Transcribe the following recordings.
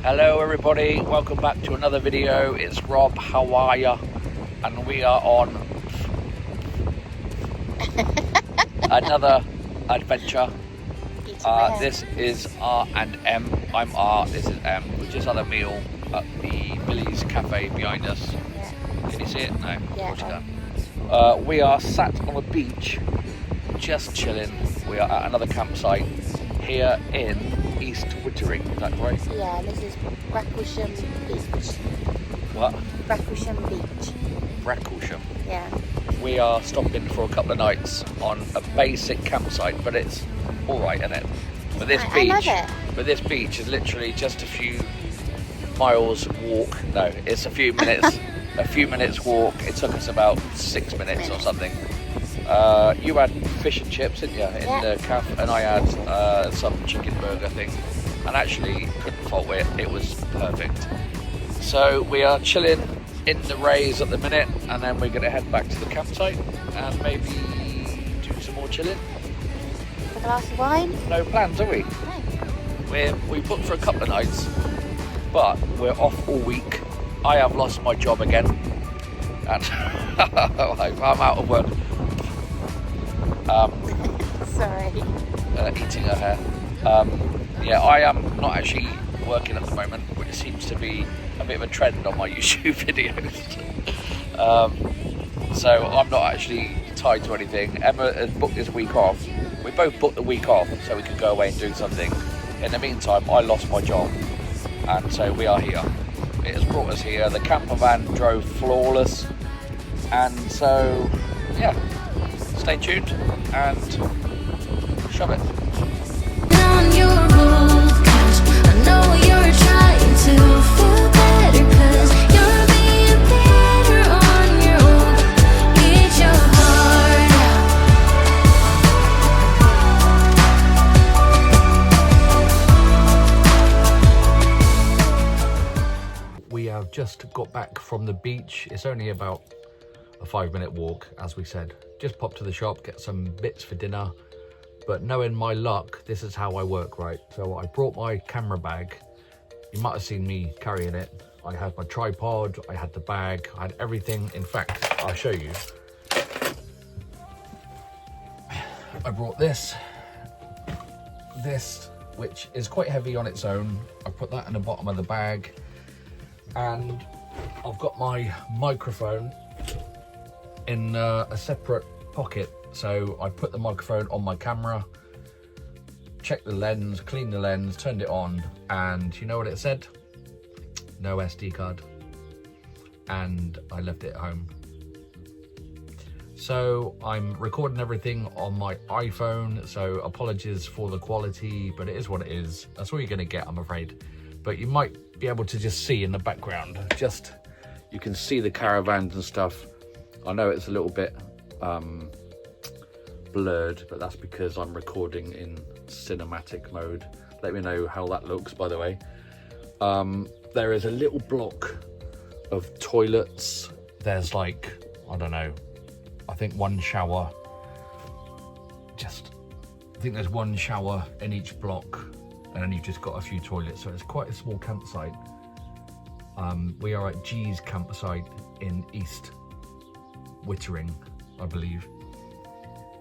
Hello everybody, welcome back to another video. It's Rob, how are ya? And we are on another adventure. This is R and M. I'm R, this is M. We just had a meal at the Billy's Cafe behind us. Yeah. Can you see it? No, of Yeah, course you can. We are sat on a beach, just chilling. We are at another campsite here in East Wittering, is that right? Yeah, this is Bracklesham Beach. What? Bracklesham Beach. Bracklesham. Yeah. We are stopping for a couple of nights on a basic campsite, but it's all right, isn't it? But this I love it. But this beach is literally just a few miles walk. No, it's a few minutes. A few minutes walk. It took us about 6 minutes or something. You had fish and chips, didn't you, in the cafe, and I had some chicken burger thing, and actually couldn't fault it. It was perfect. So we are chilling in the rays at the minute, and then we're going to head back to the campsite and maybe do some more chilling. A glass of wine? No plans, are we? No. We booked for a couple of nights, but we're off all week. I have lost my job again, and I'm out of work. Sorry. Eating her hair. Yeah, I am not actually working at the moment, which seems to be a bit of a trend on my YouTube videos. So I'm not actually tied to anything. Emma has booked this week off. We both booked the week off so we could go away and do something. In the meantime, I lost my job, and so we are here. It has brought us here. The camper van drove flawless, and so yeah, stay tuned and shove it. On your road, 'cause I know you're trying to feel better, 'cause you're being better on your own. Get your heart out. We have just got back from the beach. It's only about a 5-minute walk, as we said. Just pop to the shop, get some bits for dinner. But knowing my luck, this is how I work, right? So I brought my camera bag. You might have seen me carrying it. I had my tripod, I had the bag, I had everything. In fact, I'll show you. I brought this, which is quite heavy on its own. I put that in the bottom of the bag. And I've got my microphone in a separate pocket. So I put the microphone on my camera, checked the lens, cleaned the lens, turned it on, and you know what it said? No SD card. And I left it at home. So I'm recording everything on my iPhone, so apologies for the quality, but it is what it is. That's all you're gonna get, I'm afraid. But you might be able to just see in the background, you can see the caravans and stuff. I know it's a little bit blurred, but that's because I'm recording in cinematic mode. Let me know how that looks, by the way. There is a little block of toilets. There's like, I don't know, I think one shower. I think there's one shower in each block, and then you've just got a few toilets, so it's quite a small campsite. We are at G's campsite in East Wittering, I believe.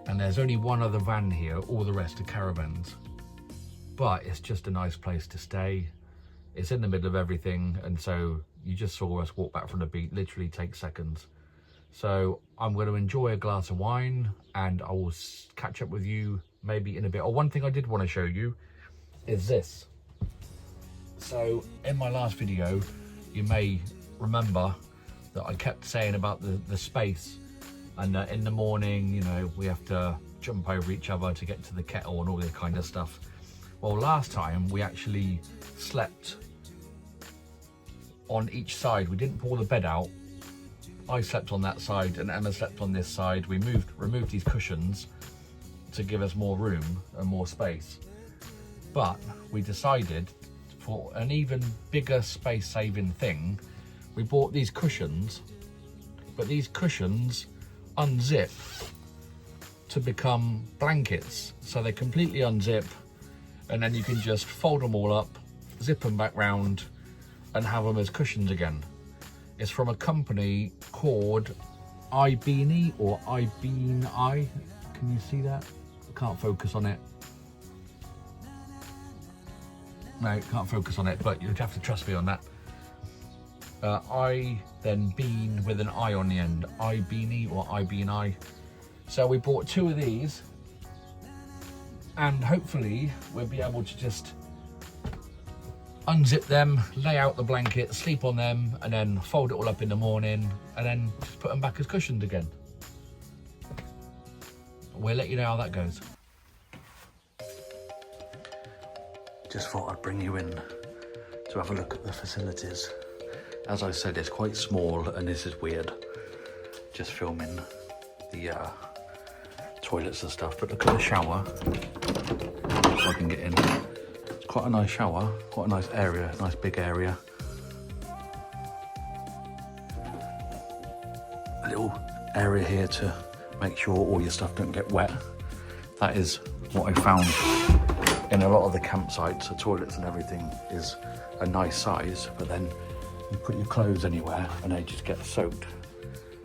And there's only one other van here, all the rest are caravans. But it's just a nice place to stay. It's in the middle of everything, and so you just saw us walk back from the beach, literally takes seconds. So I'm going to enjoy a glass of wine, and I will catch up with you maybe in a bit. Oh, one thing I did want to show you is this. So in my last video, you may remember that I kept saying about the space. And in the morning, you know, we have to jump over each other to get to the kettle and all this kind of stuff. Well, last time we actually slept on each side. We didn't pull the bed out. I slept on that side and Emma slept on this side. We removed these cushions to give us more room and more space. But we decided for an even bigger space-saving thing, we bought these cushions, but these cushions unzip to become blankets. So they completely unzip, and then you can just fold them all up, zip them back round, and have them as cushions again. It's from a company called iBeanie or iBeanI. Can you see that? I can't focus on it. No, can't focus on it, but you'd have to trust me on that. I then bean with an I on the end. iBeanie or iBeanI. So we bought 2 of these, and hopefully we'll be able to just unzip them, lay out the blanket, sleep on them, and then fold it all up in the morning, and then just put them back as cushions again. We'll let you know how that goes. Just thought I'd bring you in to have a look at the facilities. As I said, it's quite small, and this is weird, just filming the toilets and stuff, but look at the shower, if I can get in. It's quite a nice shower, quite a nice area, nice big area. A little area here to make sure all your stuff don't get wet. That is what I found in a lot of the campsites. The toilets and everything is a nice size, but then you put your clothes anywhere and they just get soaked.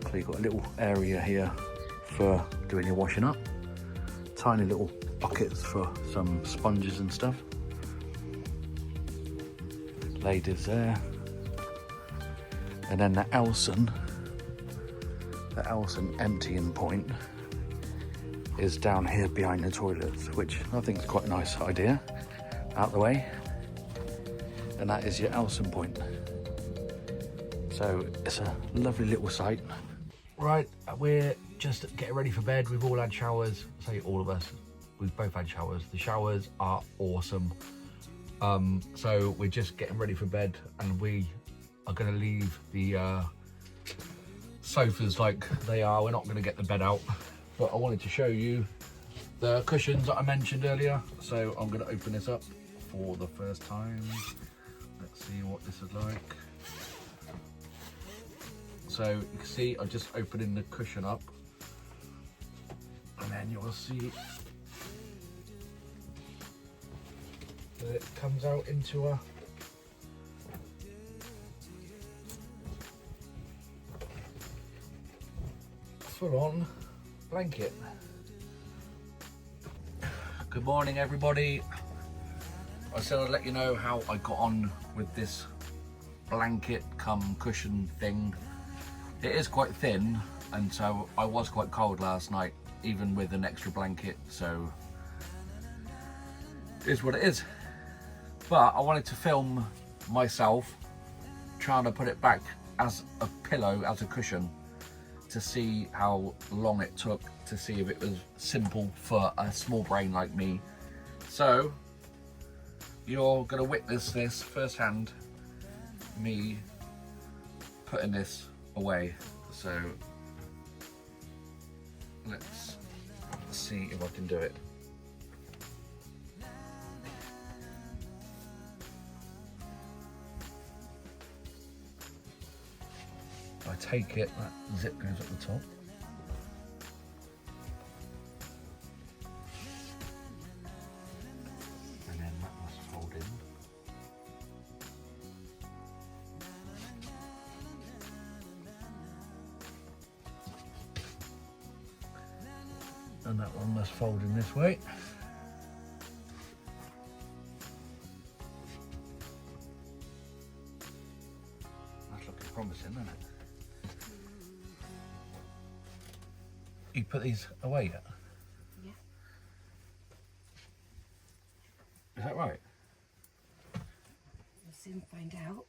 So you've got a little area here for doing your washing up. Tiny little buckets for some sponges and stuff. Ladies there. And then the Elson emptying point is down here behind the toilets, which I think is quite a nice idea. Out the way. And that is your Elson point. So it's a lovely little site. Right, we're just getting ready for bed. We've all had showers. Say all of us. We've both had showers. The showers are awesome. So we're just getting ready for bed, and we are going to leave the sofas like they are. We're not going to get the bed out, but I wanted to show you the cushions that I mentioned earlier. So I'm going to open this up for the first time. Let's see what this is like. So you can see I'm just opening the cushion up, and then you'll see that it comes out into a full-on blanket. Good morning, everybody. I said I'd let you know how I got on with this blanket cum cushion thing. It is quite thin, and so I was quite cold last night, even with an extra blanket, so it is what it is. But I wanted to film myself trying to put it back as a pillow, as a cushion, to see how long it took to see if it was simple for a small brain like me. So you're gonna witness this firsthand, me putting this away. So let's see if I can do it. I take it, that zip goes at the top. And then that must fold in. And that one must fold in this way. That's looking promising, isn't it? You put these away yet? Yeah. Is that right? We'll soon find out.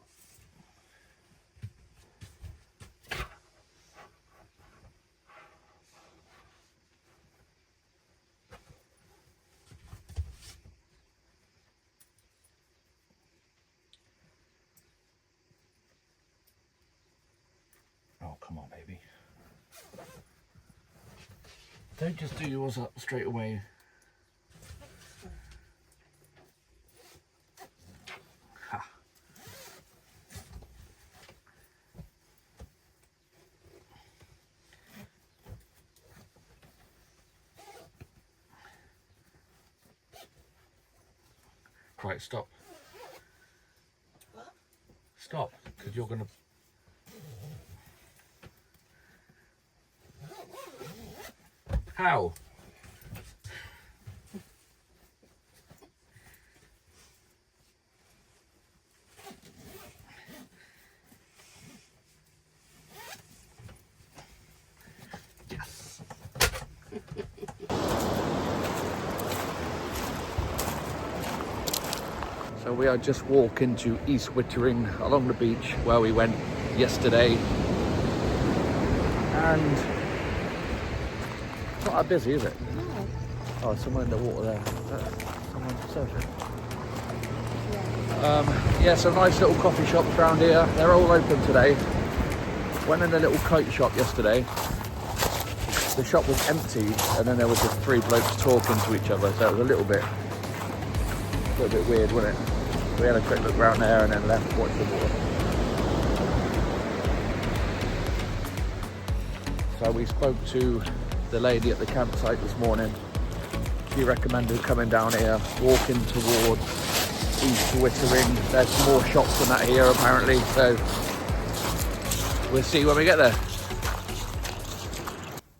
Oh, come on, baby. Don't just do yours up straight away. Ha. Right, stop. Stop, because you're gonna... How? Yes. So we are just walking to East Wittering along the beach where we went yesterday. And it's not that busy, is it? No. Oh, someone in the water there. Someone surfing. Yeah, some nice little coffee shops around here. They're all open today. Went in a little kite shop yesterday. The shop was empty, and then there was just 3 blokes talking to each other, so it was a little bit weird, wasn't it? We had a quick look around there and then left, watched the water. So we spoke to the lady at the campsite this morning. She recommended coming down here, walking towards East Wittering. There's some more shops than that here apparently, so we'll see when we get there.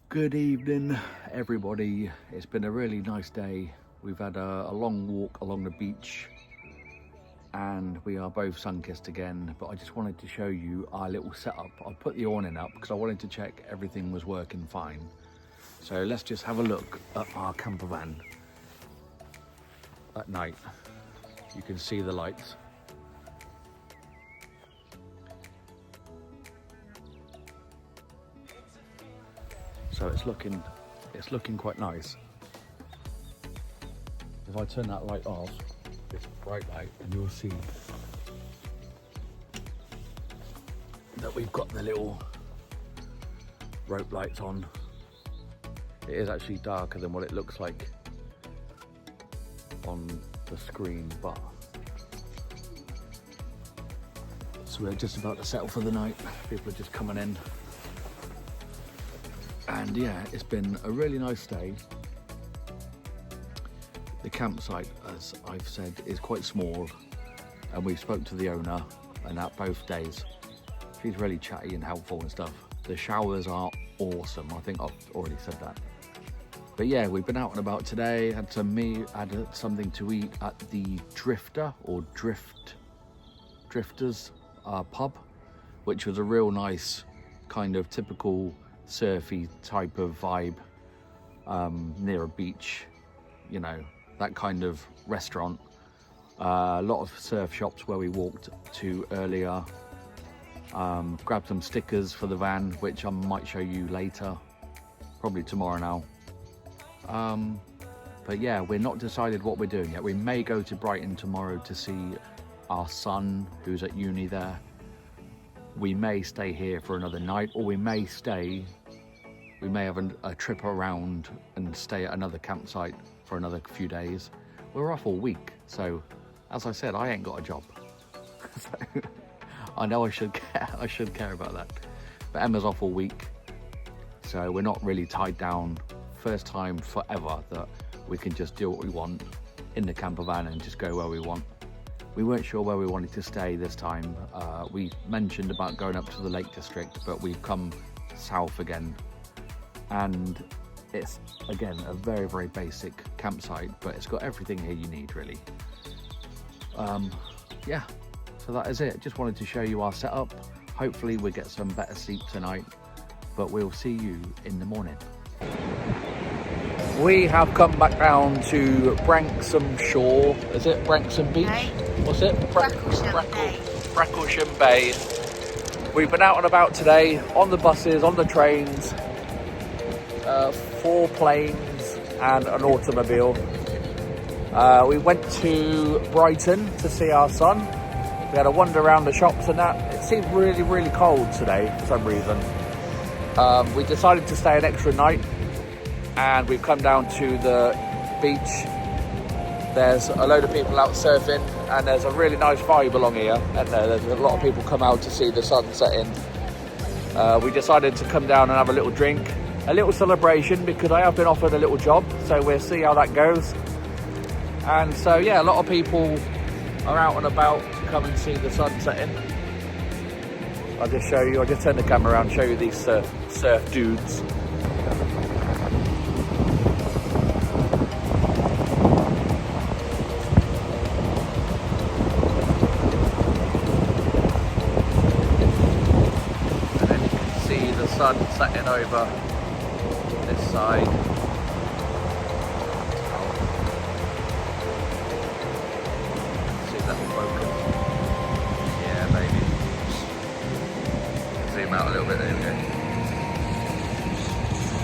Good evening everybody. It's been a really nice day. We've had a long walk along the beach and we are both sun-kissed again, but I just wanted to show you our little setup. I put the awning up because I wanted to check everything was working fine. So let's just have a look at our camper van at night. You can see the lights. So it's looking quite nice. If I turn that light off, this bright light, and you'll see that we've got the little rope lights on. It is actually darker than what it looks like on the screen, but so we're just about to settle for the night. People are just coming in, and yeah, it's been a really nice day. The campsite, as I've said, is quite small, and we spoke to the owner and that both days. She's really chatty and helpful and stuff. The showers are awesome. I think I've already said that. But yeah, we've been out and about today, had something to eat at the Drifter or Drifters pub, which was a real nice kind of typical surfy type of vibe, near a beach, you know, that kind of restaurant. A lot of surf shops where we walked to earlier. Grabbed some stickers for the van, which I might show you later, probably tomorrow now. But yeah, we're not decided what we're doing yet. We may go to Brighton tomorrow to see our son who's at uni there. We may stay here for another night, or we may have a trip around and stay at another campsite for another few days. We're off all week, so as I said, I ain't got a job. So, I know I should care about that. But Emma's off all week, so we're not really tied down. First time forever that we can just do what we want in the camper van and just go where we want. We weren't sure where we wanted to stay this time. We mentioned about going up to the Lake District, but we've come south again. And it's, again, a very, very basic campsite, but it's got everything here you need, really. Yeah, so that is it. Just wanted to show you our setup. Hopefully we get some better sleep tonight, but we'll see you in the morning. We have come back down to Branksome Shore. Is it Branksome Beach? No. What's it? Bracklesham Bay. Bracklesham Bay. We've been out and about today, on the buses, on the trains, 4 planes and an automobile. We went to Brighton to see our son. We had a wander around the shops and that. It seemed really, really cold today for some reason. We decided to stay an extra night, and we've come down to the beach. There's a load of people out surfing, and there's a really nice vibe along here. And there's a lot of people come out to see the sun setting. We decided to come down and have a little drink, a little celebration, because I have been offered a little job, so we'll see how that goes. And so yeah, a lot of people are out and about to come and see the sun setting. I'll just show you, I'll just turn the camera around, show you these surf dudes. And then you can see the sun setting over this side. See if that will focus. Yeah, maybe. Zoom out a little bit, there we go.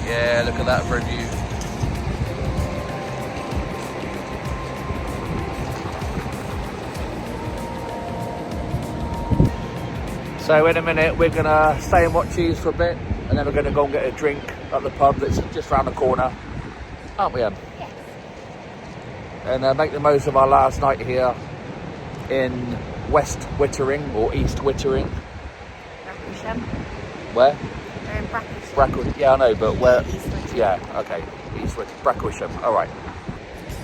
Yeah, look at that for a view. So in a minute we're gonna stay and watch Cheese for a bit, and then we're gonna go and get a drink at the pub that's just round the corner, aren't we, Em? Yes. And make the most of our last night here in West Wittering or East Wittering. Bracklesham. Where? We're in Bracklesham. Bracklesham. Yeah, I know, but where? East Wittering. Yeah, okay. East Wittering, Bracklesham. All right.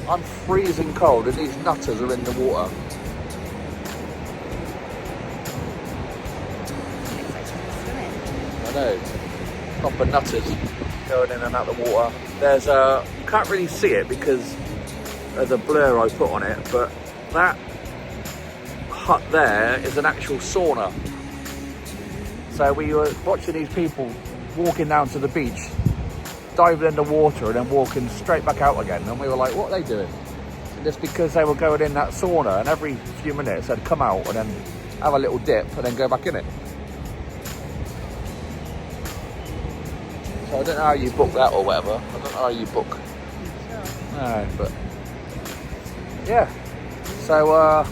I'm freezing cold, and these nutters are in the water. Looks like someone's swimming. I know. Proper nutters going in and out the water. There's you can't really see it because of the blur I put on it, but that hut there is an actual sauna. So we were watching these people walking down to the beach, diving in the water and then walking straight back out again, and we were like, what are they doing? And it's because they were going in that sauna, and every few minutes they'd come out and then have a little dip and then go back in it. So I don't know how you book that or whatever. I don't know how you book. Sure. No, but yeah. So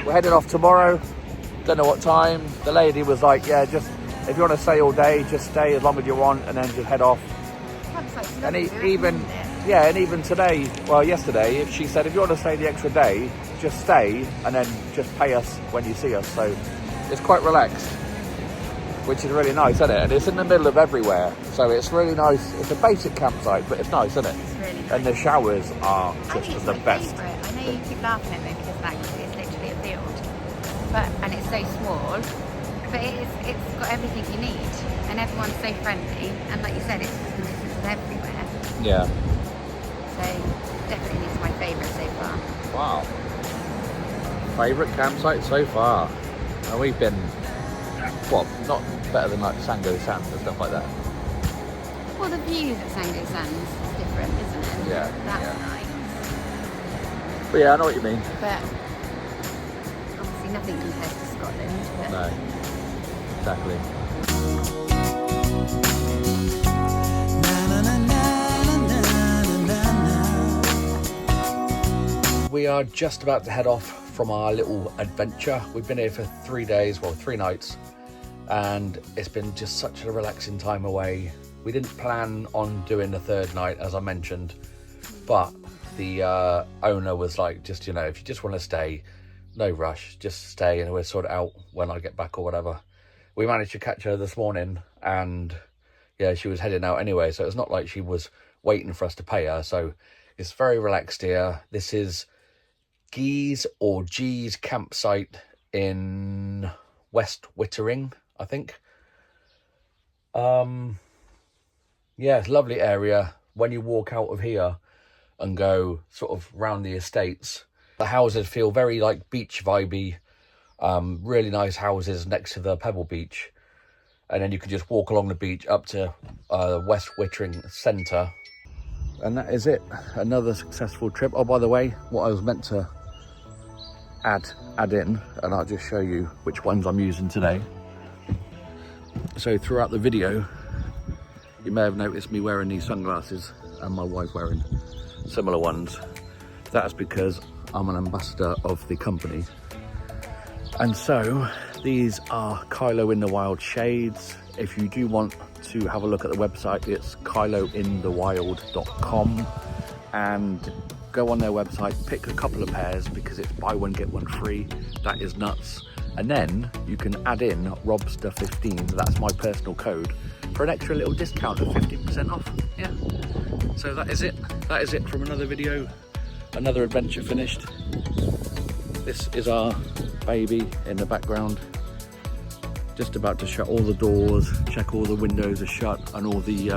we're heading off tomorrow. Don't know what time. The lady was like, yeah, just if you want to stay all day, just stay as long as you want, and then just head off. Campsite's And lovely, even isn't it? yeah, and even today, well, yesterday, if she said if you want to stay the extra day, just stay and then just pay us when you see us. So it's quite relaxed, which is really nice, isn't it? And it's in the middle of everywhere, so it's really nice. It's a basic campsite, but it's nice, isn't it? It's really nice. And the showers are I just think it's the my best. favourite. I know you keep laughing at me because like it's literally a field, and it's so small, but it's got everything you need, and everyone's so friendly, and like you said, it's everywhere. Yeah. So definitely it's my favourite so far. Wow. Favourite campsite so far? And we've been, well, not better than like Sango Sands and stuff like that. Well, the views at Sango Sands is different, isn't it? Yeah, That's yeah. nice. But yeah, I know what you mean. But obviously nothing compares to Scotland. But No, exactly. We are just about to head off from our little adventure. We've been here for 3 days, well, 3 nights, and it's been just such a relaxing time away. We didn't plan on doing the 3rd night, as I mentioned, but the owner was like, just, you know, if you just want to stay, no rush, just stay and we'll sort it out when I get back or whatever. We managed to catch her this morning, and yeah, she was heading out anyway, so it's not like she was waiting for us to pay her. So it's very relaxed here. This is Gee's or G's campsite in West Wittering, I think. Yeah, it's a lovely area. When you walk out of here and go sort of round the estates, the houses feel very like beach vibey. Really nice houses next to the Pebble Beach, and then you can just walk along the beach up to West Wittering Centre, and that is it. Another successful trip. Oh, by the way, what I was meant to add in, and I'll just show you which ones I'm using today. So throughout the video you may have noticed me wearing these sunglasses and my wife wearing similar ones. That's because I'm an ambassador of the company. And so these are Kylo in the Wild shades. If you do want to have a look at the website, it's kylointhewild.com, and go on their website, pick a couple of pairs because it's buy one get one free. That is nuts. And then you can add in Robster15, that's my personal code, for an extra little discount of 15% off. Yeah. So that is it. That is it from another video. Another adventure finished. This is our baby in the background. Just about to shut all the doors, check all the windows are shut and all the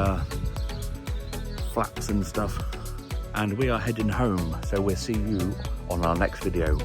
flaps and stuff. And we are heading home, so we'll see you on our next video.